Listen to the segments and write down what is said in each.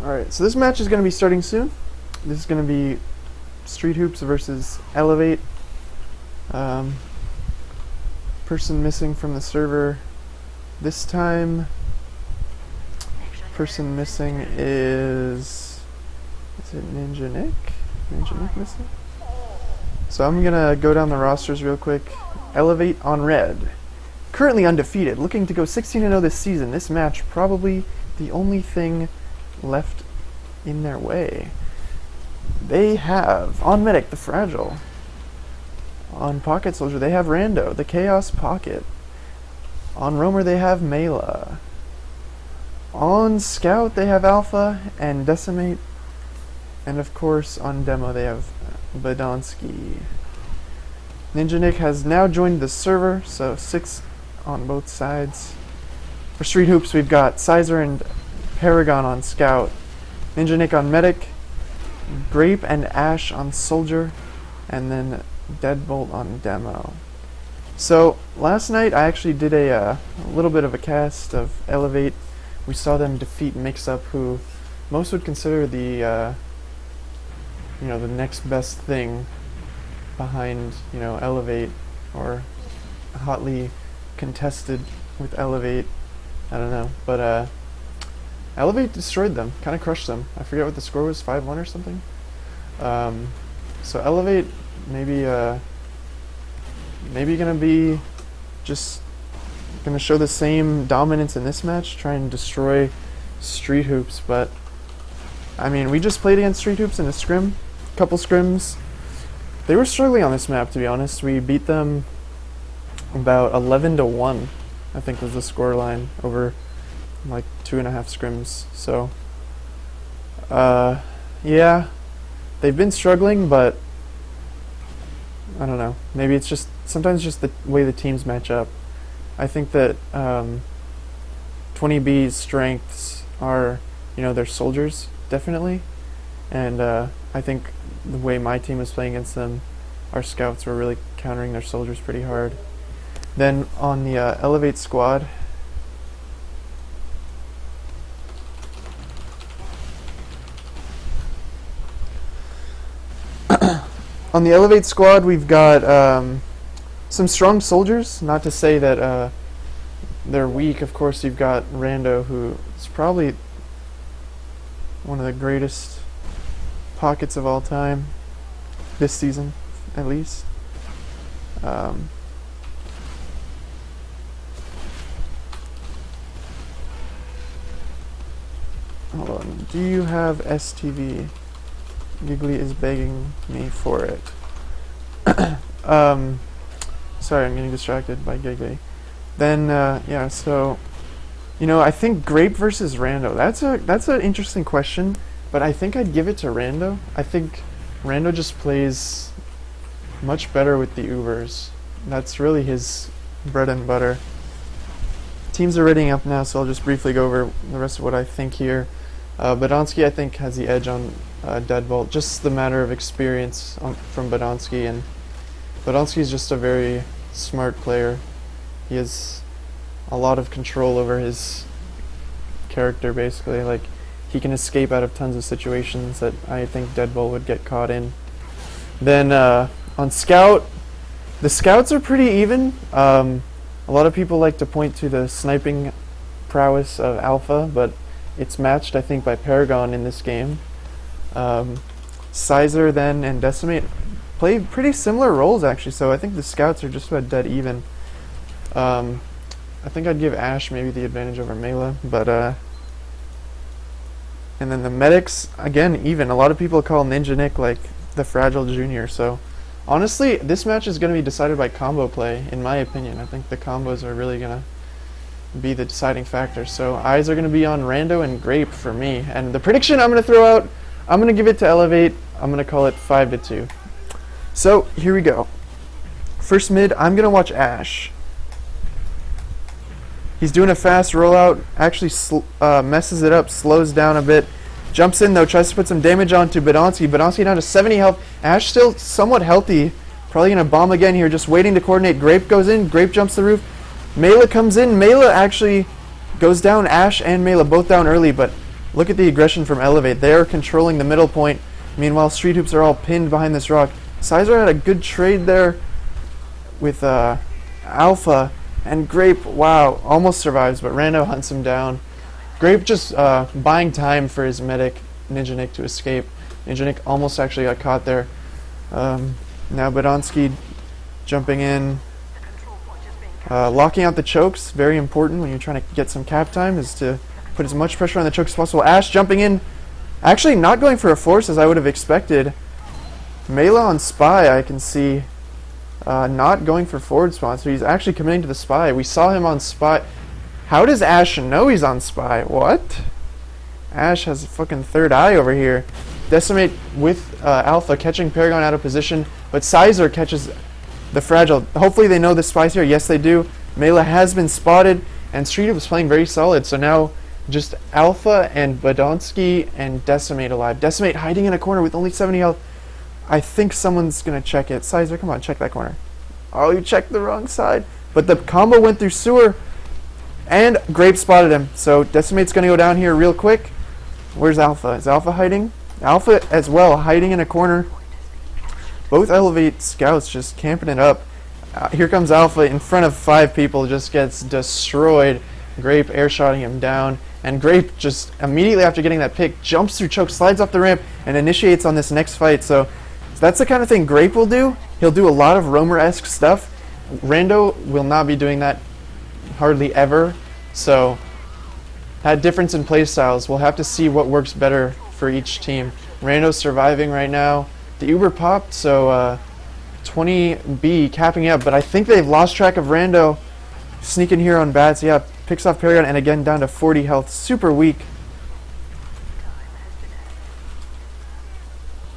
Alright, so this match is going to be starting soon. This is going to be Streethoops versus eLevate. Person missing from the server this time. Person missing is it Ninja Nick? Ninja Nick missing? So I'm going to go down the rosters real quick. eLevate on red. Currently undefeated, looking to go 16-0 this season. This match probably the only thing left in their way. They have on Medic the Fragile. On Pocket Soldier they have Rando, the Chaos Pocket. On Roamer they have Mela. On Scout they have Alpha and Decimate. And of course on Demo they have Badonsky. Ninja Nick has now joined the server, so 6 on both sides. For Streethoops we've got Sizer and Paragon on Scout, Ninja Nick on Medic, Grape and Ash on Soldier, and then Deadbolt on Demo. So last night I actually did a little bit of a cast of eLevate. We saw them defeat Mix-Up, who most would consider the the next best thing behind eLevate, or hotly contested with eLevate. I don't know, but eLevate destroyed them, kind of crushed them. I forget what the score was, 5-1 or something. So eLevate maybe gonna be just gonna show the same dominance in this match, try and destroy Streethoops. But I mean, we just played against Streethoops in a couple scrims. They were struggling on this map, to be honest. We beat them about 11-1, I think was the score line, over like 2.5 scrims. So yeah, they've been struggling, but I don't know, maybe it's just sometimes just the way the teams match up. I think that 20B's strengths are their soldiers, definitely, and I think the way my team was playing against them, our scouts were really countering their soldiers pretty hard. Then on the eLevate squad, we've got some strong soldiers. Not to say that they're weak. Of course, you've got Rando, who is probably one of the greatest pockets of all time, this season at least. Hold on, do you have STV? Giggly is begging me for it. Sorry, I'm getting distracted by Giggly. Then yeah, so I think Grape versus Rando. That's an interesting question, but I think I'd give it to Rando. I think Rando just plays much better with the Ubers. That's really his bread and butter. Teams are readying up now, so I'll just briefly go over the rest of what I think here. Badonsky, I think, has the edge on Deadbolt. Just the matter of experience from Badonsky, and Badonsky is just a very smart player. He has a lot of control over his character, basically. Like, he can escape out of tons of situations that I think Deadbolt would get caught in. Then on Scout, the Scouts are pretty even. A lot of people like to point to the sniping prowess of Alpha, but it's matched, I think, by Paragon in this game. Sizer then and Decimate play pretty similar roles, actually, so I think the Scouts are just about dead even. I think I'd give Ash maybe the advantage over Mela, but and then the Medics, again, even. A lot of people call Ninja Nick like the Fragile Junior, so honestly, this match is going to be decided by combo play, in my opinion. I think the combos are really going to be the deciding factor. So eyes are going to be on Rando and Grape for me. And the prediction I'm going to throw out, I'm going to give it to eLevate. I'm going to call it 5-2. So here we go. First mid, I'm going to watch Ash. He's doing a fast rollout, actually messes it up, slows down a bit. Jumps in though, tries to put some damage onto Badonsky. Badonsky down to 70 health. Ash still somewhat healthy. Probably going to bomb again here, just waiting to coordinate. Grape goes in, Grape jumps the roof. Mela comes in. Mela actually goes down. Ash and Mela both down early, but Look at the aggression from eLevate. They're controlling the middle point. Meanwhile, Streethoops are all pinned behind this rock. Sizer had a good trade there with Alpha, and Grape, wow, almost survives, but Rando hunts him down. Grape just buying time for his medic, Ninja Nick, to escape. Ninja Nick almost actually got caught there. Now Badonsky jumping in. Locking out the chokes, very important when you're trying to get some cap time, is to put as much pressure on the chokes as possible. Ash jumping in, actually not going for a force as I would have expected. Mela on Spy, I can see not going for forward spawn, so he's actually committing to the Spy. We saw him on Spy. How does Ash know he's on Spy? What? Ash has a fucking third eye over here. Decimate with Alpha catching Paragon out of position, but Sizer catches the Fragile. Hopefully they know the Spy's here. Yes, they do. Mela has been spotted, and Streethoops was playing very solid, so now just Alpha and Badonsky and Decimate alive. Decimate hiding in a corner with only 70 health. I think someone's going to check it. Sizer, come on, check that corner. Oh, you checked the wrong side. But the combo went through sewer, and Grape spotted him. So Decimate's going to go down here real quick. Where's Alpha? Is Alpha hiding? Alpha as well, hiding in a corner. Both eLevate scouts just camping it up. Here comes Alpha in front of 5 people, just gets destroyed. Grape airshotting him down. And Grape just immediately after getting that pick jumps through choke, slides off the ramp, and initiates on this next fight. So that's the kind of thing Grape will do. He'll do a lot of Roamer-esque stuff. Rando will not be doing that hardly ever. So that difference in play styles, we'll have to see what works better for each team. Rando's surviving right now. The Uber popped, so 20B capping up, but I think they've lost track of Rando. Sneaking here on bats, yeah, picks off Paragon, and again down to 40 health, super weak.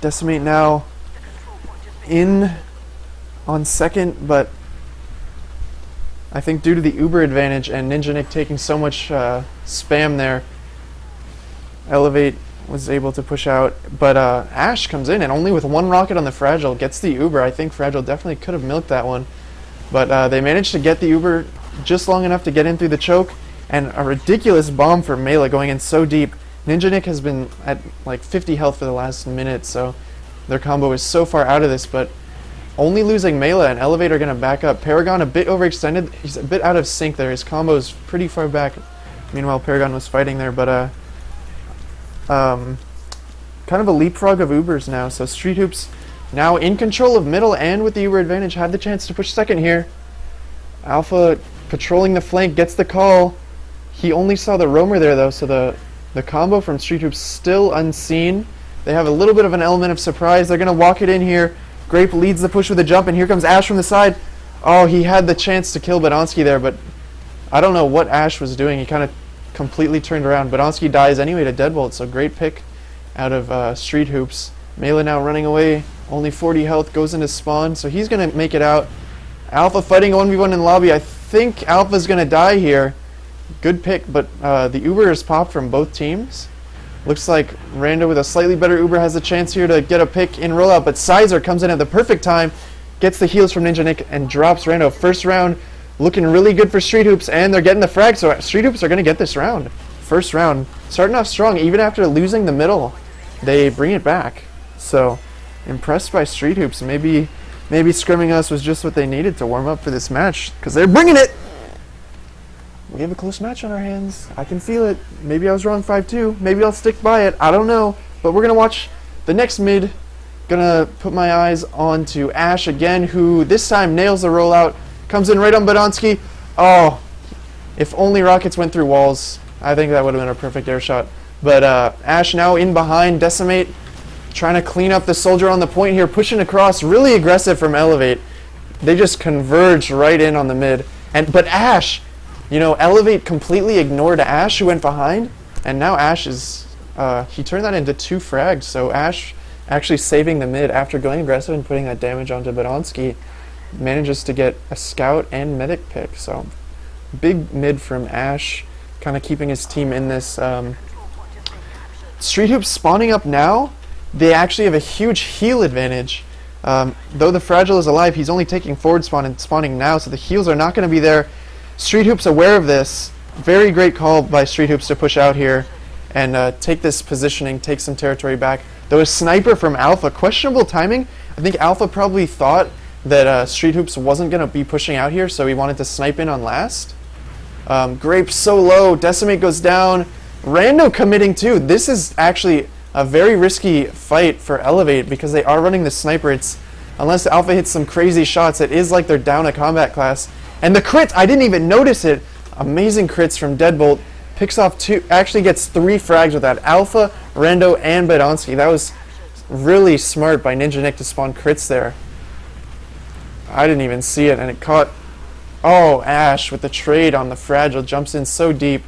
Decimate now in on second, but I think due to the Uber advantage and Ninja Nick taking so much spam there, eLevate was able to push out. But Ash comes in, and only with 1 rocket on the Fragile gets the Uber. I think Fragile definitely could have milked that one, but they managed to get the Uber just long enough to get in through the choke, and a ridiculous bomb for Mela going in so deep. Ninja Nick has been at like 50 health for the last minute, so their combo is so far out of this, but only losing Mela and eLevate are going to back up. Paragon a bit overextended. He's a bit out of sync there. His combo is pretty far back. Meanwhile, Paragon was fighting there, but kind of a leapfrog of Ubers now. So Streethoops now in control of middle and with the Uber advantage, had the chance to push second here. Alpha patrolling the flank, gets the call. He only saw the roamer there though, so the combo from Streethoops still unseen. They have a little bit of an element of surprise. They're going to walk it in here. Grape leads the push with a jump, and here comes Ash from the side. Oh, he had the chance to kill Badonsky there, but I don't know what Ash was doing. He kind of completely turned around. Badonsky dies anyway to deadbolt, so great pick out of Streethoops. Mela now running away. Only 40 health, goes into spawn, so he's going to make it out. Alpha fighting 1v1 in lobby. I think Alpha's going to die here. Good pick, but the Uber is popped from both teams. Looks like Rando with a slightly better Uber has a chance here to get a pick in rollout, but Sizer comes in at the perfect time, gets the heals from Ninja Nick, and drops Rando. First round looking really good for Streethoops, and they're getting the frag, so Streethoops are going to get this round. First round, starting off strong, even after losing the middle, they bring it back. So, impressed by Streethoops. Maybe scrimming us was just what they needed to warm up for this match, because they're bringing it! We have a close match on our hands. I can feel it. Maybe I was wrong 5-2. Maybe I'll stick by it. I don't know. But we're going to watch the next mid. Gonna put my eyes on to Ash again, who this time nails the rollout. Comes in right on Badonsky. Oh, if only rockets went through walls. I think that would have been a perfect air shot. But Ash now in behind. Decimate trying to clean up the soldier on the point here. Pushing across. Really aggressive from eLevate. They just converge right in on the mid. But Ash... You know, eLevate completely ignored Ash, who went behind, and now Ash is, he turned that into 2 frags, so Ash actually saving the mid after going aggressive and putting that damage onto Badonsky, manages to get a scout and medic pick, so big mid from Ash, kind of keeping his team in this. Streethoops spawning up now, they actually have a huge heal advantage. Though the Fragile is alive, he's only taking forward spawn and spawning now, so the heals are not going to be there. Streethoops aware of this. Very great call by Streethoops to push out here. and take this positioning, take some territory back. Though a sniper from Alpha, questionable timing. I think Alpha probably thought that Streethoops wasn't going to be pushing out here, so he wanted to snipe in on last. Grape so low, Decimate goes down. Rando committing too. This is actually a very risky fight for eLevate because they are running the sniper. It's, unless Alpha hits some crazy shots, it is like they're down a combat class. And the crit, I didn't even notice it. Amazing crits from Deadbolt. Picks off 2, actually gets 3 frags with that. Alpha, Rando, and Badonsky. That was really smart by Ninja Nick to spawn crits there. I didn't even see it, and it caught... Oh, Ash with the trade on the Fragile. Jumps in so deep.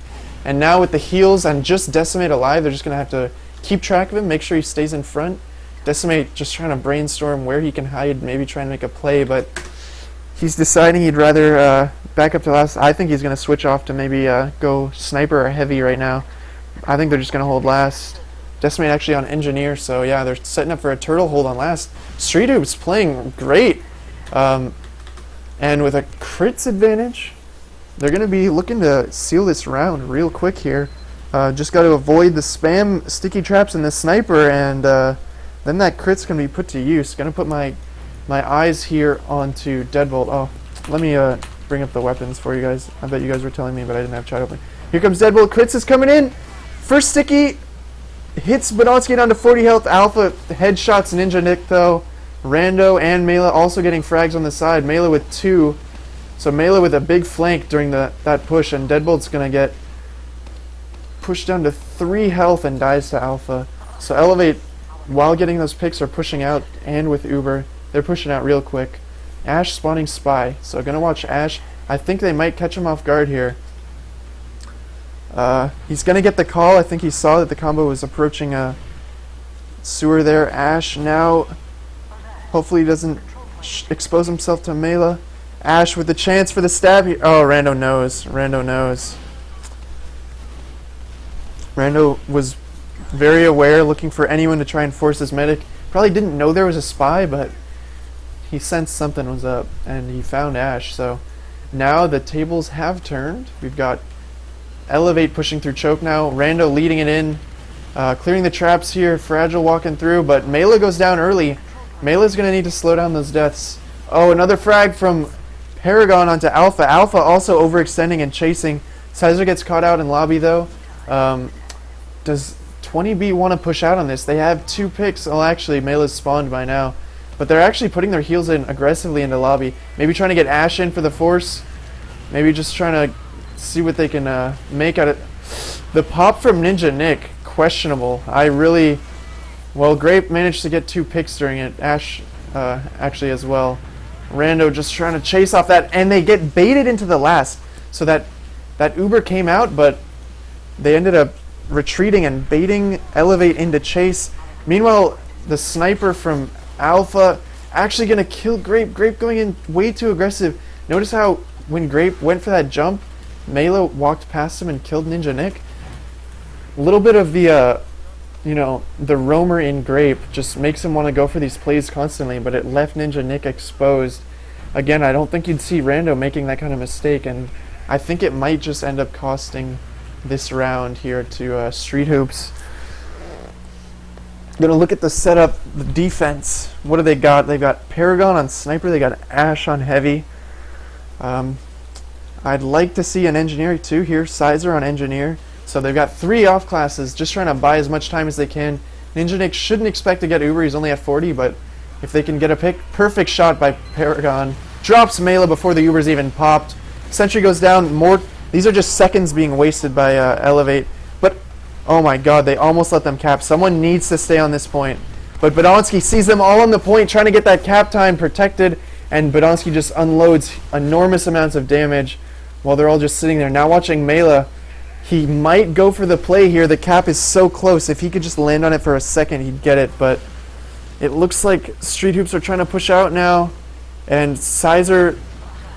And now with the heals and just Decimate alive, they're just going to have to keep track of him, make sure he stays in front. Decimate just trying to brainstorm where he can hide, maybe trying to make a play, but he's deciding he'd rather back up to last. I think he's going to switch off to maybe go sniper or heavy right now. I think they're just going to hold last. Decimate actually on engineer, so yeah, they're setting up for a turtle hold on last. Streethoops playing great. And with a crits advantage, they're going to be looking to seal this round real quick here. Just got to avoid the spam sticky traps and the sniper, and then that crit's going to be put to use. Going to put my eyes here onto Deadbolt. Oh, let me bring up the weapons for you guys. I bet you guys were telling me, but I didn't have chat open. Here comes Deadbolt. Crits is coming in. First sticky hits Badonsky down to 40 health. Alpha headshots Ninja Nick though. Rando and Mela also getting frags on the side. Mela with 2. So Mela with a big flank during that push, and Deadbolt's going to get pushed down to 3 health and dies to Alpha. So eLevate, while getting those picks, are pushing out, and with Uber, they're pushing out real quick. Ash spawning Spy. So going to watch Ash. I think they might catch him off guard here. He's going to get the call. I think he saw that the combo was approaching a sewer there. Ash now... Hopefully he doesn't expose himself to Mela. Ash with the chance for the stab here. Oh, Rando knows. Rando knows. Rando was very aware, looking for anyone to try and force his medic. Probably didn't know there was a spy, but he sensed something was up, and he found Ash. So now the tables have turned. We've got eLevate pushing through choke now. Rando leading it in. Clearing the traps here. Fragile walking through, but Mela goes down early. Mela's going to need to slow down those deaths. Oh, another frag from Paragon onto Alpha. Alpha also overextending and chasing. Sizer gets caught out in lobby, though. Does 20B want to push out on this? They have 2 picks. Well, actually, Mela's spawned by now. But they're actually putting their heals in aggressively into lobby. Maybe trying to get Ash in for the force. Maybe just trying to see what they can make out of... The pop from Ninja Nick, questionable. Well, Grape managed to get 2 picks during it. Ash actually as well. Rando just trying to chase off that, and they get baited into the last. So that Uber came out, but they ended up retreating and baiting eLevate into chase. Meanwhile, the sniper from Alpha actually going to kill Grape. Grape going in way too aggressive. Notice how when Grape went for that jump, Mela walked past him and killed Ninja Nick. A little bit of the... the roamer in Grape just makes him want to go for these plays constantly, but it left Ninja Nick exposed. Again, I don't think you'd see Rando making that kind of mistake, and I think it might just end up costing this round here to Streethoops. Gonna look at the setup, the defense. What do they got? They've got Paragon on Sniper, they got Ash on Heavy. I'd like to see an Engineer too here, Sizer on Engineer. So they've got 3 off classes, just trying to buy as much time as they can. Ninja Nick shouldn't expect to get Uber, he's only at 40, but if they can get a perfect shot by Paragon, drops Mela before the Uber's even popped. Sentry goes down, these are just seconds being wasted by eLevate. But, oh my god, they almost let them cap. Someone needs to stay on this point. But Badonsky sees them all on the point, trying to get that cap time protected, and Badonsky just unloads enormous amounts of damage while they're all just sitting there. Now watching Mela. He might go for the play here. The cap is so close. If he could just land on it for a second, he'd get it. But it looks like Streethoops are trying to push out now. And Sizer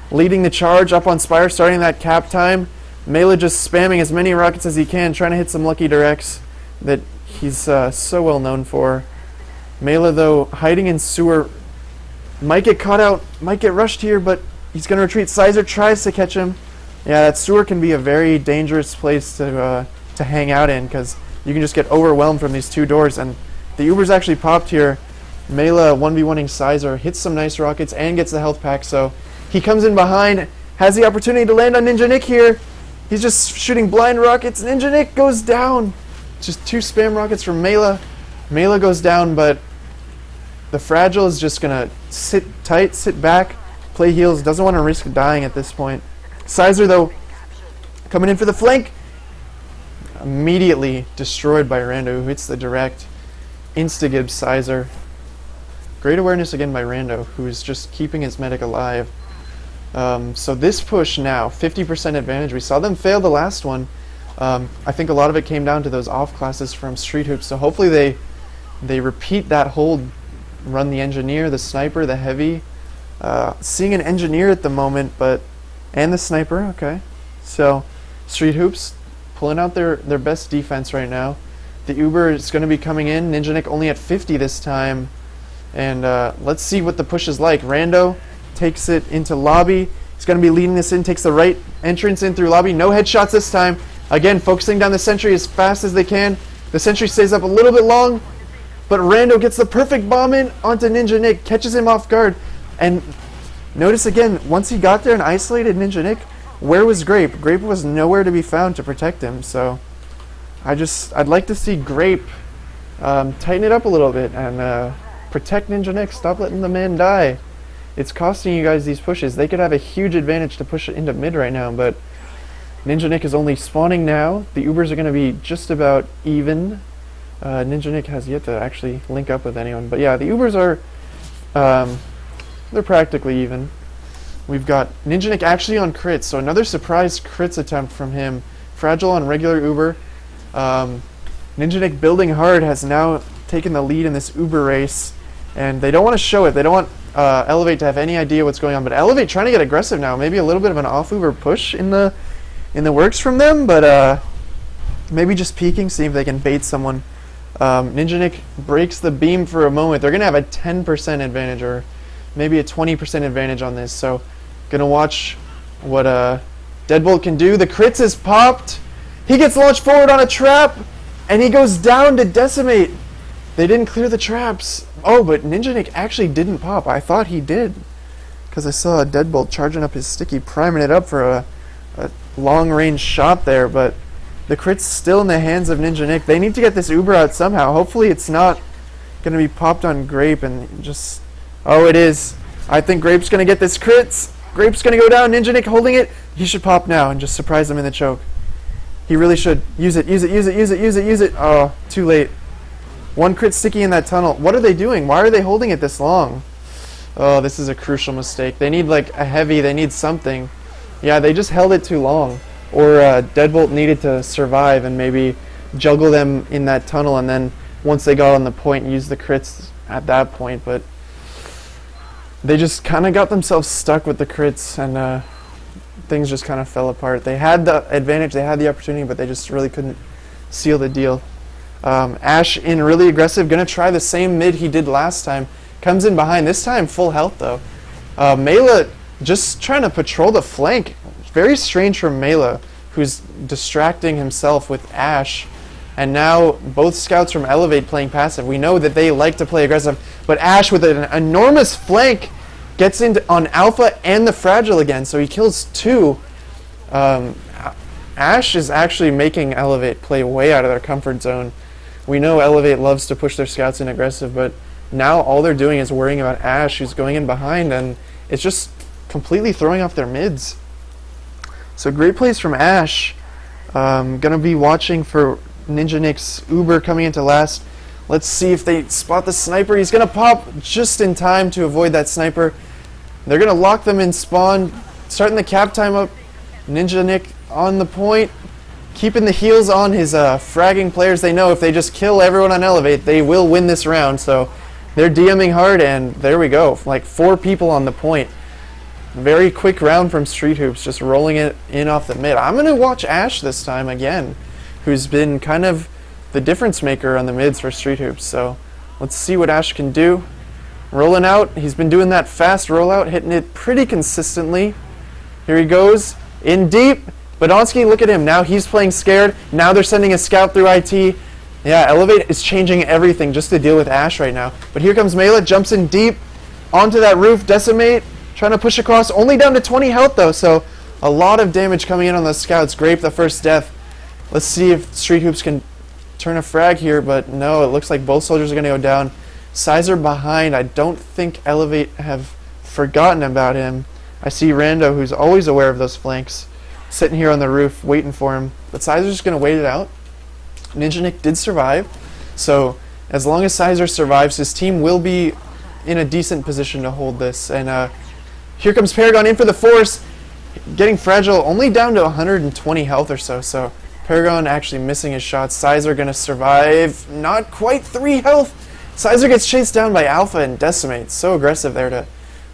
leading the charge up on Spire, starting that cap time. Mela just spamming as many rockets as he can, trying to hit some lucky directs that he's so well known for. Mela, though, hiding in sewer. Might get caught out, might get rushed here, but he's going to retreat. Sizer tries to catch him. Yeah, that sewer can be a very dangerous place to hang out in, because you can just get overwhelmed from these two doors. And the Uber's actually popped here. Mela 1v1ing Sizer, hits some nice rockets and gets the health pack, so he comes in behind, has the opportunity to land on Ninja Nick here. He's just shooting blind rockets. Ninja Nick goes down. Just 2 spam rockets from Mela. Mela goes down, but the Fragile is just going to sit tight, sit back, play heals, doesn't want to risk dying at this point. Sizer, though, coming in for the flank. Immediately destroyed by Rando, who hits the direct. Insta-gibs Sizer. Great awareness again by Rando, who is just keeping his medic alive. So this push now, 50% advantage. We saw them fail the last one. I think a lot of it came down to those off classes from Streethoops. So hopefully they repeat that hold, run the engineer, the sniper, the heavy. Seeing an engineer at the moment, and the sniper. Okay, so Streethoops pulling out their best defense right now. The Uber is going to be coming in. Ninja Nick only at 50 this time. And let's see what the push is like. Rando takes it into lobby. He's going to be leading this in, takes the right entrance in through lobby. No headshots this time. Again, focusing down the sentry as fast as they can. The sentry stays up a little bit long, but Rando gets the perfect bomb in onto Ninja Nick, catches him off guard. And notice again, once he got there and isolated Ninja Nick, where was Grape? Grape was nowhere to be found to protect him. So I'd like to see Grape tighten it up a little bit and protect Ninja Nick. Stop letting the man die. It's costing you guys these pushes. They could have a huge advantage to push it into mid right now, but Ninja Nick is only spawning now. The Ubers are going to be just about even. Ninja Nick has yet to actually link up with anyone, but yeah, the Ubers are they're practically even. We've got Ninja Nick actually on crits, so another surprise crits attempt from him. Fragile on regular Uber. Ninja Nick building hard has now taken the lead in this Uber race, and they don't want to show it. They don't want eLevate to have any idea what's going on, but eLevate trying to get aggressive now. Maybe a little bit of an off Uber push in the works from them, but maybe just peeking, see if they can bait someone. Ninja Nick breaks the beam for a moment. They're going to have a 10% advantage or maybe a 20% advantage on this, so going to watch what Deadbolt can do. The crits is popped. He gets launched forward on a trap, and he goes down to decimate. They didn't clear the traps. Oh, but Ninja Nick actually didn't pop. I thought he did, because I saw a Deadbolt charging up his sticky, priming it up for a long-range shot there, but the crit's still in the hands of Ninja Nick. They need to get this Uber out somehow. Hopefully it's not going to be popped on Grape and just... Oh, it is. I think Grape's going to get this crits. Grape's going to go down. Ninja Nick holding it. He should pop now and just surprise him in the choke. He really should. Use it, use it, use it, use it, use it, use it. Oh, too late. One crit sticky in that tunnel. What are they doing? Why are they holding it this long? Oh, this is a crucial mistake. They need like a heavy. They need something. Yeah, they just held it too long. Or Deadbolt needed to survive and maybe juggle them in that tunnel, and then once they got on the point, use the crits at that point. But they just kind of got themselves stuck with the crits, and things just kind of fell apart. They had the advantage, they had the opportunity, but they just really couldn't seal the deal. Ash in really aggressive, gonna try the same mid he did last time. Comes in behind, this time full health though. Mela just trying to patrol the flank. Very strange from Mela, who's distracting himself with Ash. And now both scouts from eLevate playing passive. We know that they like to play aggressive, but Ash with an enormous flank gets into on Alpha and the Fragile again, so he kills 2. Ash is actually making eLevate play way out of their comfort zone. We know eLevate loves to push their scouts in aggressive, but now all they're doing is worrying about Ash, who's going in behind, and it's just completely throwing off their mids. So great plays from Ash. Gonna be watching for Ninja Nick's Uber coming into last. Let's see if they spot the sniper. He's gonna pop just in time to avoid that sniper. They're gonna lock them in spawn, starting the cap time up. Ninja Nick on the point, keeping the heals on his fragging players. They know if they just kill everyone on eLevate, they will win this round. So they're DMing hard, and there we go. Like 4 people on the point. Very quick round from Streethoops, just rolling it in off the mid. I'm going to watch Ash this time again, who's been kind of the difference maker on the mids for Streethoops. So let's see what Ash can do. Rolling out. He's been doing that fast rollout, hitting it pretty consistently. Here he goes. In deep. Badonsky, look at him. Now he's playing scared. Now they're sending a scout through IT. Yeah, eLevate is changing everything just to deal with Ash right now. But here comes Mela, jumps in deep onto that roof, Decimate, trying to push across, only down to 20 health though, so a lot of damage coming in on the scouts. Grape, the first death. Let's see if Streethoops can turn a frag here, but no, it looks like both soldiers are going to go down. Sizer behind. I don't think eLevate have forgotten about him. I see Rando, who's always aware of those flanks, sitting here on the roof waiting for him. But Sizer's just going to wait it out. Ninja Nick did survive, so as long as Sizer survives, his team will be in a decent position to hold this. And here comes Paragon in for the force, getting Fragile only down to 120 health or so. So Paragon actually missing his shots. Sizer going to survive, not quite 3 health. Sizer gets chased down by Alpha and Decimate. So aggressive there to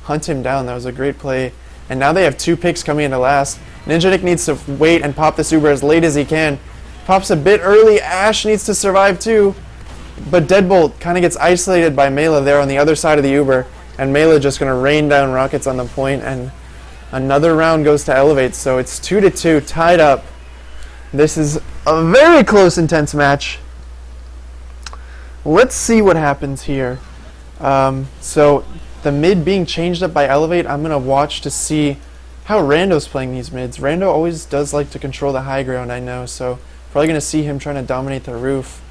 hunt him down. That was a great play. And now they have 2 picks coming into last. Ninja Nick needs to wait and pop this Uber as late as he can. Pops a bit early. Ash needs to survive too. But Deadbolt kind of gets isolated by Mela there on the other side of the Uber. And Mela just going to rain down rockets on the point. And another round goes to eLevate. So it's 2-2, tied up. This is a very close, intense match. Let's see what happens here. So the mid being changed up by eLevate, I'm going to watch to see how Rando's playing these mids. Rando always does like to control the high ground, I know, so probably going to see him trying to dominate the roof.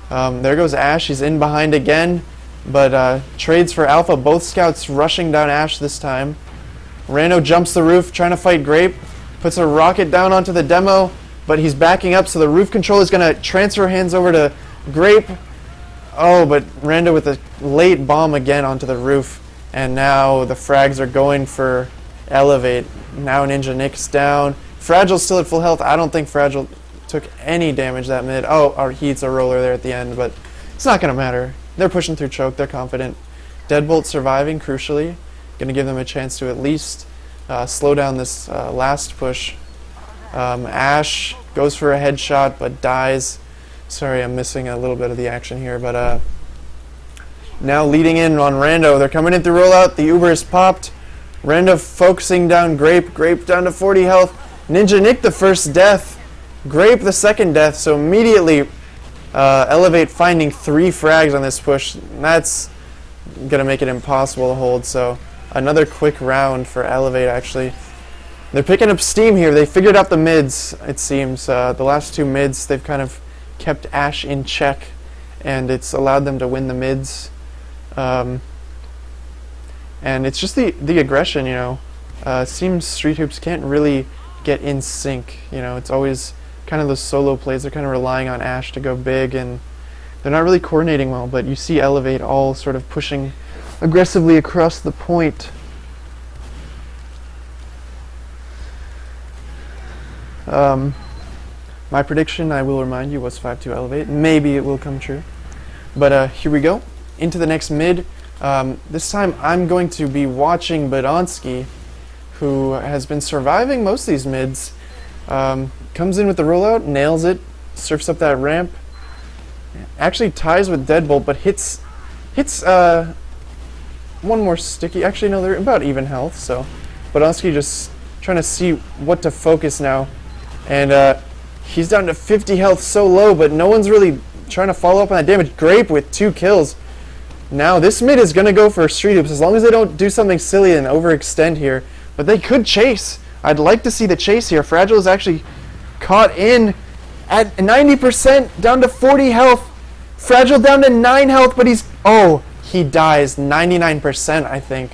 There goes Ash. He's in behind again, but trades for Alpha. Both scouts rushing down Ash this time. Rando jumps the roof, trying to fight Grape. Puts a rocket down onto the demo, but he's backing up, so the roof control is going to transfer hands over to Grape. Oh, but Rando with a late bomb again onto the roof, and now the frags are going for eLevate. Now Ninja Nick's down. Fragile's still at full health. I don't think Fragile took any damage that mid. Oh, or he eats a roller there at the end, but it's not going to matter. They're pushing through choke. They're confident. Deadbolt surviving, crucially. Going to give them a chance to at least slow down this last push. Ash goes for a headshot, but dies. Sorry, I'm missing a little bit of the action here, but now leading in on Rando. They're coming in through rollout. The Uber is popped. Rando focusing down Grape. Grape down to 40 health. Ninja Nick the first death. Grape the second death. So immediately eLevate finding 3 frags on this push. That's going to make it impossible to hold. So another quick round for eLevate actually. They're picking up steam here. They figured out the mids, it seems. The last 2 mids, they've kind of kept Ash in check, and it's allowed them to win the mids. And it's just the aggression, you know. It seems Streethoops can't really get in sync. You know, it's always kind of those solo plays. They're kind of relying on Ash to go big, and they're not really coordinating well. But you see eLevate all sort of pushing aggressively across the point. My prediction, I will remind you, was 5-2 eLevate. Maybe it will come true. But here we go. Into the next mid. This time I'm going to be watching Badonsky, who has been surviving most of these mids. Comes in with the rollout, nails it, surfs up that ramp. Actually ties with Deadbolt, but hits one more sticky. Actually, no, they're about even health. So Badonsky just trying to see what to focus now. And he's down to 50 health, so low, but no one's really trying to follow up on that damage. Grape with 2 kills. Now this mid is going to go for Streethoops as long as they don't do something silly and overextend here. But they could chase. I'd like to see the chase here. Fragile is actually caught in at 90%, down to 40 health. Fragile down to 9 health, but he dies 99%, I think.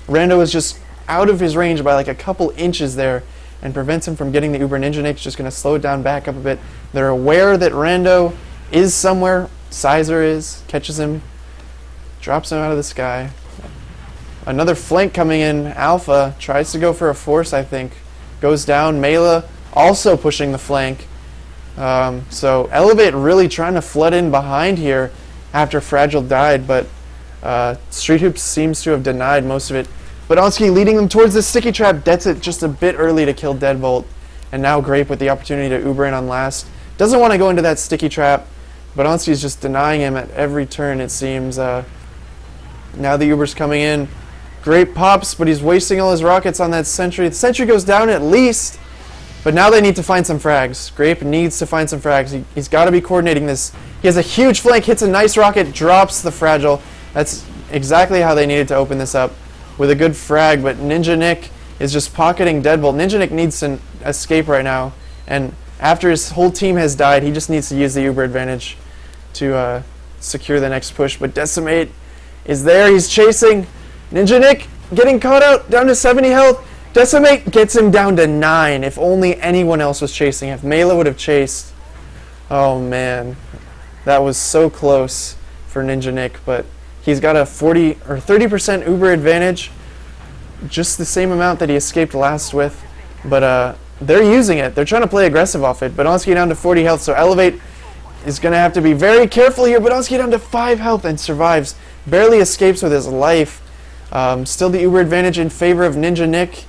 Rando is just out of his range by like a couple inches there and prevents him from getting the Uber. Ninja Nick's just going to slow it down, back up a bit. They're aware that Rando is somewhere. Sizer is, catches him, drops him out of the sky. Another flank coming in. Alpha tries to go for a force, I think. Goes down. Mela also pushing the flank. So eLevate really trying to flood in behind here after Fragile died, but Streethoops seems to have denied most of it. Badonsky leading them towards the sticky trap. Gets it just a bit early to kill Deadbolt. And now Grape with the opportunity to Uber in on last. Doesn't want to go into that sticky trap. Badonsky's just denying him at every turn, it seems. Now the Uber's coming in. Grape pops, but he's wasting all his rockets on that sentry. The sentry goes down at least, but now they need to find some frags. Grape needs to find some frags. He's got to be coordinating this He has a huge flank, hits a nice rocket, drops the Fragile. That's exactly how they needed to open this up with a good frag, but Ninja Nick is just pocketing Deadbolt. Ninja Nick needs to escape right now, and after his whole team has died, he just needs to use the Uber advantage to secure the next push. But Decimate is there, he's chasing. Ninja Nick getting caught out, down to 70 health. Decimate gets him down to 9. If only anyone else was chasing. If Mela would have chased. Oh man, that was so close for Ninja Nick, but he's got a 40 or 30% Uber advantage, just the same amount that he escaped last with, but they're using it. They're trying to play aggressive off it. Badonsky down to 40 health, so eLevate is going to have to be very careful here. Badonsky down to 5 health and survives. Barely escapes with his life. Still the Uber advantage in favor of Ninja Nick.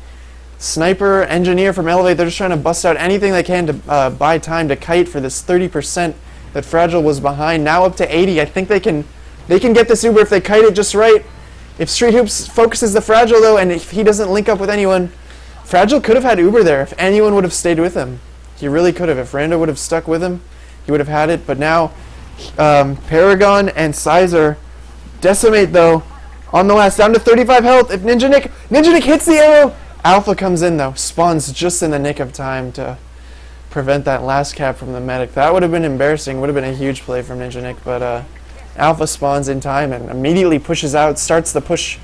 Sniper, Engineer from eLevate, they're just trying to bust out anything they can to buy time to kite for this 30% that Fragile was behind. Now up to 80. I think they can get this Uber if they kite it just right. If Streethoops focuses the Fragile though, and if he doesn't link up with anyone, Fragile could have had Uber there if anyone would have stayed with him. He really could have. If Rando would have stuck with him, he would have had it. But now, Paragon and Sizer Decimate though on the last, down to 35 health. If Ninja Nick hits the arrow, Alpha comes in though, spawns just in the nick of time to prevent that last cap from the medic. That would have been embarrassing. Would have been a huge play from Ninja Nick, but Alpha spawns in time and immediately pushes out, starts the push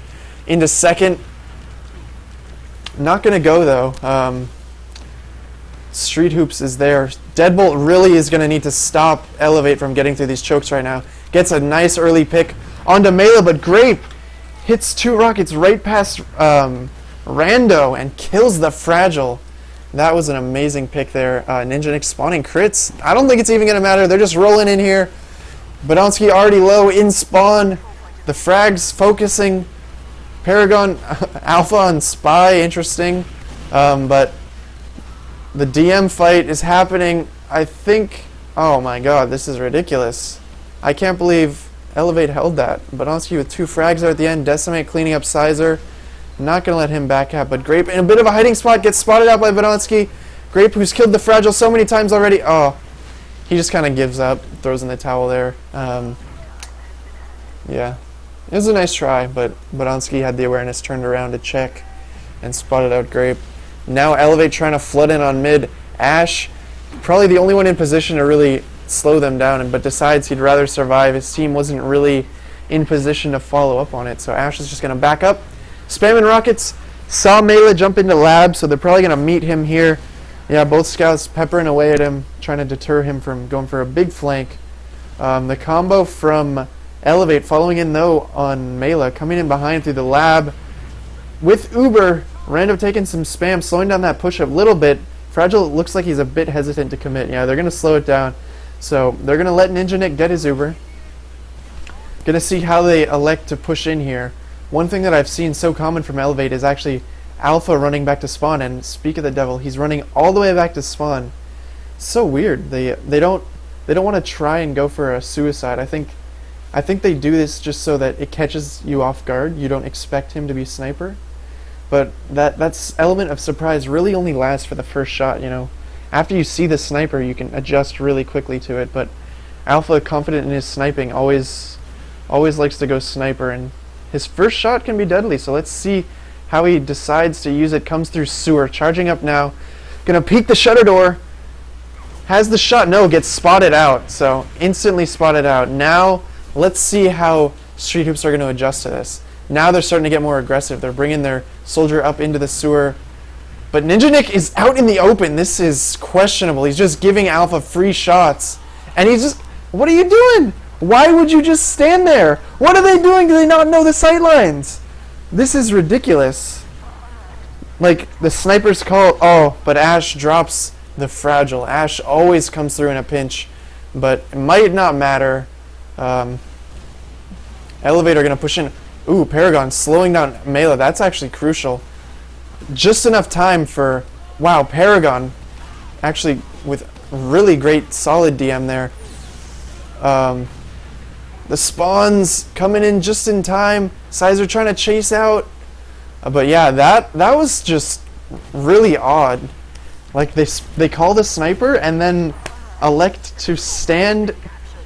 into second. Not going to go though. Streethoops is there. Deadbolt really is going to need to stop eLevate from getting through these chokes right now. Gets a nice early pick onto Mela, but Grape hits 2 rockets right past Rando and kills the Fragile. That was an amazing pick there. Ninja Nick spawning crits. I don't think it's even going to matter. They're just rolling in here. Badonsky already low in spawn. The frags focusing. Paragon Alpha on Spy, interesting. But the DM fight is happening. I think, oh my god, this is ridiculous. I can't believe eLevate held that. Badonsky with 2 frags there at the end. Decimate cleaning up Sizer. Not going to let him back out, but Grape in a bit of a hiding spot gets spotted out by Badonsky. Grape, who's killed the Fragile so many times already. Oh, he just kind of gives up, throws in the towel there. Yeah, it was a nice try, but Badonsky had the awareness turned around to check and spotted out Grape. Now eLevate trying to flood in on mid. Ash, probably the only one in position to really slow them down, but decides he'd rather survive. His team wasn't really in position to follow up on it, so Ash is just going to back up. Spamming rockets, saw Mela jump into lab, so they're probably going to meet him here. Yeah, both scouts peppering away at him, trying to deter him from going for a big flank. The combo from eLevate following in though on Mela, coming in behind through the lab. With Uber, Rando taking some spam, slowing down that push a little bit. Fragile looks like he's a bit hesitant to commit. Yeah, they're going to slow it down. So they're going to let Ninja Nick get his Uber. Going to see how they elect to push in here. One thing that I've seen so common from eLevate is actually Alpha running back to spawn, and speak of the devil, he's running all the way back to spawn. So weird. They don't want to try and go for a suicide. I think they do this just so that it catches you off guard. You don't expect him to be sniper. But that's element of surprise really only lasts for the first shot, you know. After you see the sniper, you can adjust really quickly to it, but Alpha, confident in his sniping, always likes to go sniper, and his first shot can be deadly, so let's see how he decides to use it. Comes through sewer, charging up now. Gonna peek the shutter door. Has the shot, no, gets spotted out, so instantly spotted out. Now, let's see how Streethoops are gonna adjust to this. Now they're starting to get more aggressive. They're bringing their soldier up into the sewer. But Ninja Nick is out in the open. This is questionable. He's just giving Alpha free shots. And he's just, what are you doing? Why would you just stand there? What are they doing? Do they not know the sight lines? This is ridiculous. Like, the sniper's call, oh, but Ash drops the Fragile. Ash always comes through in a pinch, but it might not matter. eLevate are going to push in. Ooh, Paragon slowing down Mela. That's actually crucial. Just enough time for, wow, Paragon actually with really great solid DM there. The spawns coming in just in time. Sizer trying to chase out. But yeah, that was just really odd. Like they call the sniper and then elect to stand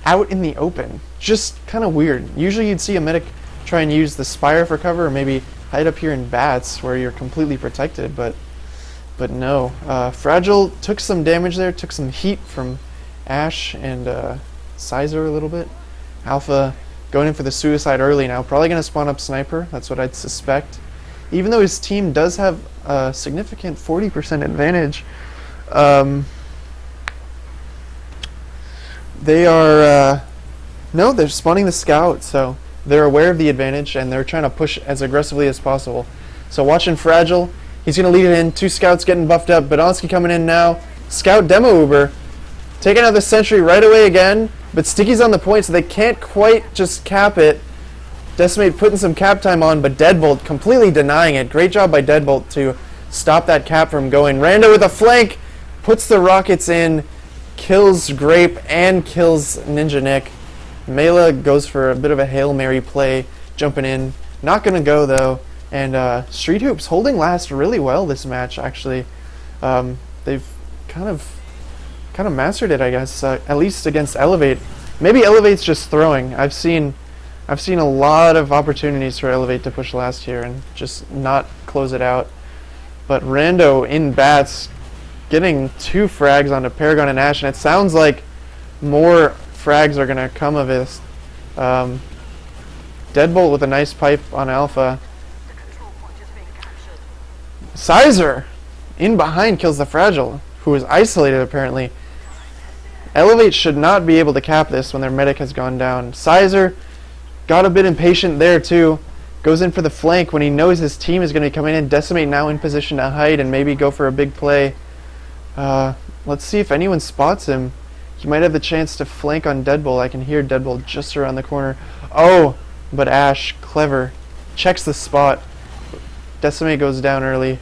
out in the open. Just kind of weird. Usually you'd see a medic try and use the Spire for cover, or maybe hide up here in bats where you're completely protected, but no. Fragile took some damage there, took some heat from Ash and Sizer a little bit. Alpha going in for the suicide early now, probably going to spawn up Sniper, that's what I'd suspect. Even though his team does have a significant 40% advantage, they are, no, they're spawning the scout, so they're aware of the advantage and they're trying to push as aggressively as possible. So watching Fragile, he's going to lead it in, 2 scouts getting buffed up, Badonsky coming in now, Scout Demo Uber, taking out the sentry right away again, but Sticky's on the point so they can't quite just cap it. Decimate putting some cap time on, but Deadbolt completely denying it. Great job by Deadbolt to stop that cap from going. Rando with a flank, puts the rockets in, kills Grape and kills Ninja Nick. Mela goes for a bit of a Hail Mary play, jumping in. Not going to go though. And Streethoops holding last really well this match actually. They've kind of mastered it, I guess, at least against eLevate. Maybe eLevate's just throwing. I've seen a lot of opportunities for eLevate to push last here and just not close it out. But Rando in bats, getting 2 frags onto Paragon and Ash, and it sounds like more frags are going to come of this. Deadbolt with a nice pipe on Alpha. Sizer in behind kills the Fragile, who is isolated apparently. eLevate should not be able to cap this when their medic has gone down. Sizer got a bit impatient there too. Goes in for the flank when he knows his team is going to be coming in. Decimate now in position to hide and maybe go for a big play. Let's see if anyone spots him. He might have the chance to flank on Deadbolt. I can hear Deadbolt just around the corner. Oh, but Ash, clever, checks the spot. Decimate goes down early.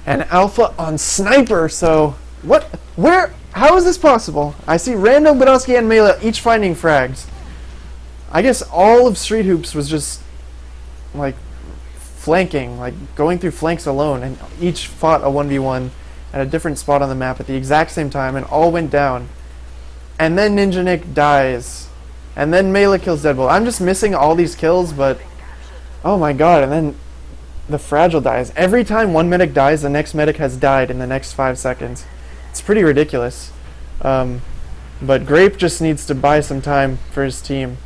And Alpha on Sniper, so what? Where? How is this possible? I see Rando, Badonsky, and Mela each finding frags. I guess all of Streethoops was just like flanking, like going through flanks alone, and each fought a 1v1 at a different spot on the map at the exact same time, and all went down. And then Ninja Nick dies, and then Mela kills Deadbolt. I'm just missing all these kills, but oh my god! And then the Fragile dies. Every time one medic dies, the next medic has died in the next 5 seconds. It's pretty ridiculous. But Grape just needs to buy some time for his team.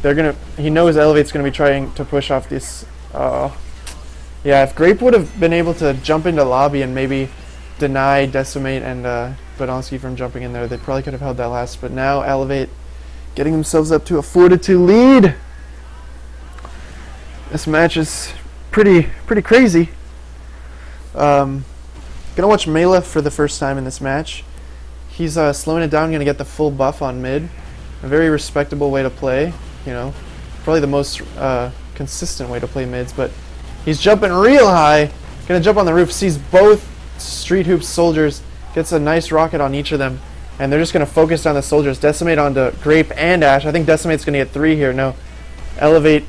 He knows eLevate's gonna be trying to push off this. Yeah, if Grape would have been able to jump into lobby and maybe deny Decimate and Badonsky from jumping in there, they probably could have held that last. But now eLevate getting themselves up to a 4-2 lead. This match is pretty crazy. Gonna watch Mela for the first time in this match. He's slowing it down, gonna get the full buff on mid. A very respectable way to play, you know. Probably the most consistent way to play mids, but he's jumping real high. Gonna jump on the roof, sees both Streethoops soldiers, gets a nice rocket on each of them, and they're just gonna focus on the soldiers. Decimate onto Grape and Ash. I think Decimate's gonna get 3 here. No, eLevate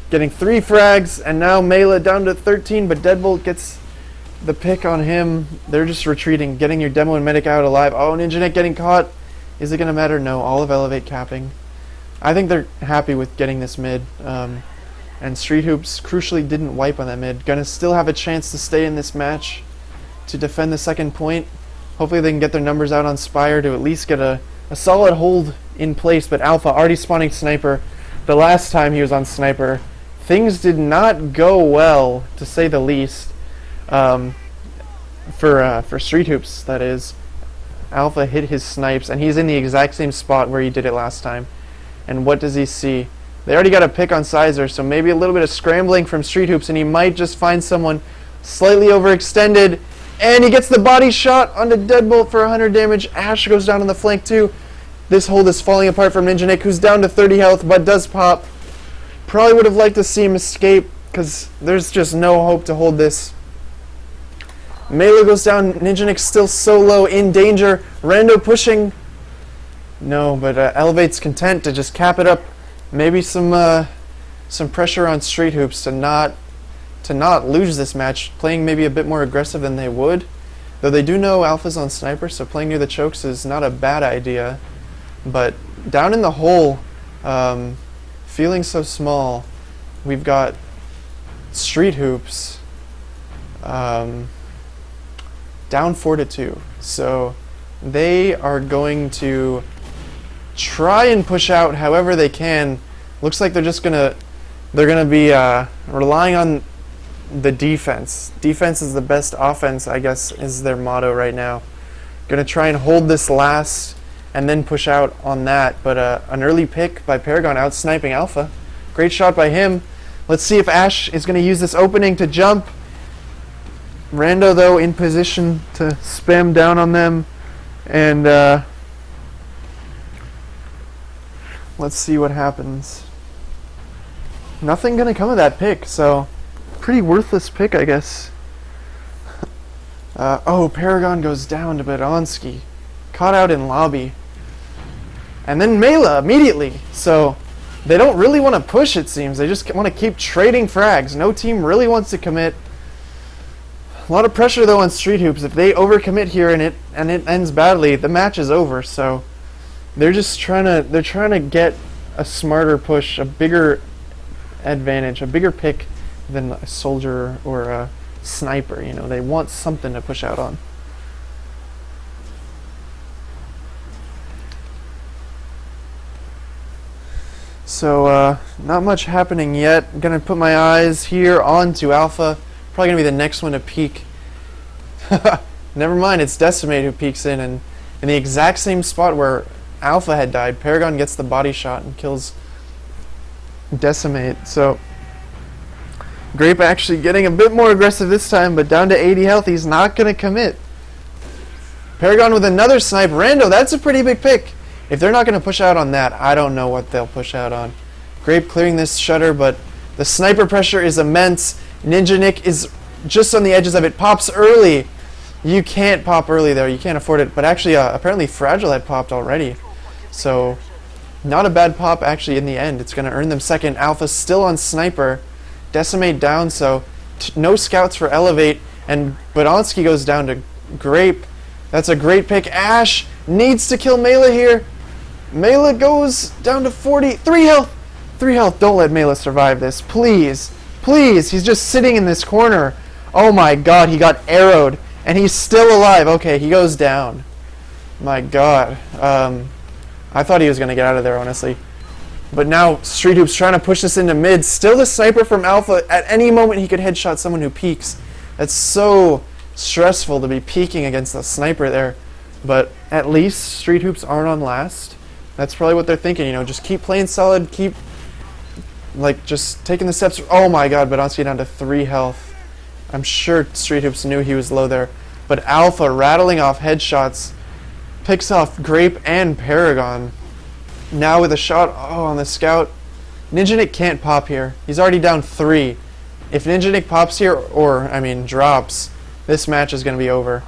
getting 3 frags, and now Mela down to 13, but Deadbolt gets the pick on him. They're just retreating, getting your demo and medic out alive. Oh, Ninja Nick getting caught. Is it gonna matter? No, all of eLevate capping. I think they're happy with getting this mid. And Streethoops crucially didn't wipe on that mid. Gonna still have a chance to stay in this match to defend the second point. Hopefully they can get their numbers out on Spire to at least get a solid hold in place, but Alpha already spawning Sniper. The last time he was on Sniper, things did not go well, to say the least. For Streethoops, that is. Alpha hit his snipes, and he's in the exact same spot where he did it last time. And what does he see? They already got a pick on Sizer, so maybe a little bit of scrambling from Streethoops, and he might just find someone slightly overextended. And he gets the body shot onto Deadbolt for 100 damage. Ash goes down on the flank too. This hold is falling apart from Ninja Nick, who's down to 30 health, but does pop. Probably would have liked to see him escape, because there's just no hope to hold this. Mela goes down, Ninja Nick's still so low, in danger. Rando pushing. No, but eLevate's content to just cap it up. Maybe some pressure on Streethoops to not lose this match, playing maybe a bit more aggressive than they would. Though they do know Alpha's on Sniper, so playing near the chokes is not a bad idea. But down in the hole, feeling so small, we've got Streethoops down 4-2. So they are going to try and push out however they can. Looks like they're gonna be relying on the defense. Defense is the best offense, I guess, is their motto right now. Gonna try and hold this last and then push out on that. But an early pick by Paragon out sniping Alpha. Great shot by him. Let's see if Ash is gonna use this opening to jump. Rando though in position to spam down on them, and let's see what happens. Nothing gonna come of that pick, so pretty worthless pick, I guess. Oh, Paragon goes down to Badonsky. Caught out in lobby. And then Mela immediately. So they don't really want to push, it seems. They just want to keep trading frags. No team really wants to commit. A lot of pressure though on Streethoops. If they overcommit here and it ends badly, the match is over. So they're just trying to get a smarter push, a bigger advantage, a bigger pick than a soldier or a sniper. You know, they want something to push out on. So not much happening yet. Gonna put my eyes here onto Alpha. Probably gonna be the next one to peek. Never mind, it's Decimate who peeks in the exact same spot where Alpha had died. Paragon gets the body shot and kills Decimate. So Grape actually getting a bit more aggressive this time, but down to 80 health. He's not going to commit. Paragon with another snipe. Rando, that's a pretty big pick. If they're not going to push out on that, I don't know what they'll push out on. Grape clearing this shutter, but the sniper pressure is immense. Ninja Nick is just on the edges of it. Pops early. You can't pop early there. You can't afford it. But actually, apparently Fragile had popped already. So not a bad pop actually in the end. It's going to earn them second. Alpha still on sniper. Decimate down, so no scouts for eLevate, and Badonsky goes down to Grape. That's a great pick. Ash needs to kill Mela here. Mela goes down to 3 health. 3 health. Don't let Mela survive this. Please. Please. He's just sitting in this corner. Oh my god, he got arrowed, and he's still alive. Okay, he goes down. My god. I thought he was going to get out of there, honestly. But now Streethoops trying to push this into mid. Still the sniper from Alpha. At any moment he could headshot someone who peeks. That's so stressful to be peeking against the sniper there. But at least Streethoops aren't on last. That's probably what they're thinking, you know, just keep playing solid, keep just taking the steps. Oh my god, Badonsky down to 3 health. I'm sure Streethoops knew he was low there. But Alpha rattling off headshots, picks off Grape and Paragon. Now with a shot, on the scout. Ninja Nick can't pop here. He's already down 3. If Ninja Nick pops here, drops, this match is going to be over.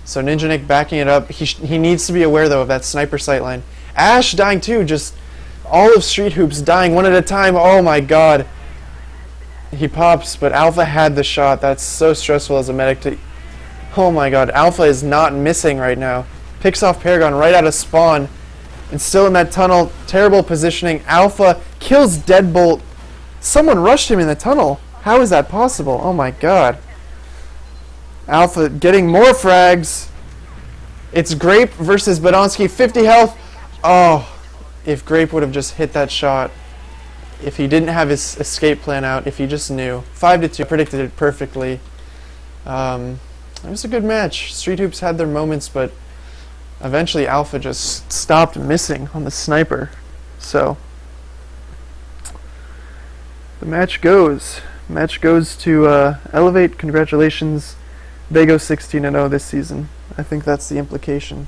So Ninja Nick backing it up. He needs to be aware, though, of that sniper sightline. Ash dying, too. Just all of Streethoops dying one at a time. Oh, my God. He pops, but Alpha had the shot. That's so stressful as a medic to... Oh, my God. Alpha is not missing right now. Picks off Paragon right out of spawn. And still in that tunnel, terrible positioning. Alpha kills Deadbolt. Someone rushed him in the tunnel. How is that possible? Oh my god. Alpha getting more frags. It's Grape versus Badonsky. 50 health. Oh, if Grape would have just hit that shot. If he didn't have his escape plan out. If he just knew. 5-2. Predicted it perfectly. It was a good match. Streethoops had their moments, but eventually Alpha just stopped missing on the sniper. So the match goes. Match goes to eLevate. Congratulations. They go 16-0 this season. I think that's the implication.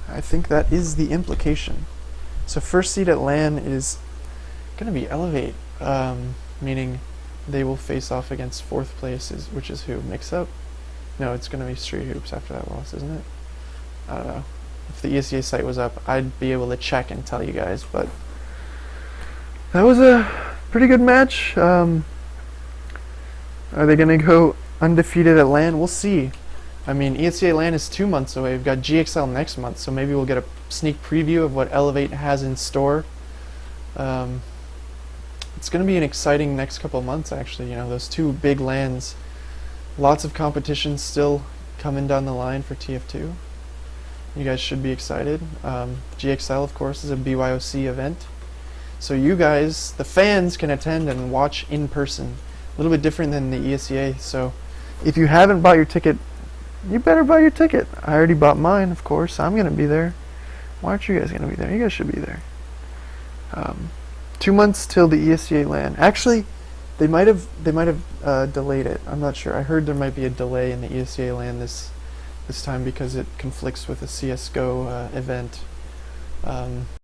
I think that is the implication. So first seed at LAN is going to be eLevate, meaning they will face off against 4th place, which is who? Mix Up? No, it's going to be Streethoops after that loss, isn't it? I don't know. If the ESEA site was up, I'd be able to check and tell you guys, but that was a pretty good match. Are they going to go undefeated at LAN? We'll see. I mean, ESEA LAN is 2 months away. We've got GXL next month, so maybe we'll get a sneak preview of what eLevate has in store. It's going to be an exciting next couple of months, actually. You know, those 2 big LANs. Lots of competition still coming down the line for TF2. You guys should be excited. GXL, of course, is a BYOC event. So you guys, the fans, can attend and watch in person. A little bit different than the ESEA. So if you haven't bought your ticket, you better buy your ticket. I already bought mine, of course. I'm going to be there. Why aren't you guys going to be there? You guys should be there. 2 months till the ESEA LAN. Actually, they might have delayed it. I'm not sure. I heard there might be a delay in the ESEA LAN this time because it conflicts with the CS:GO event.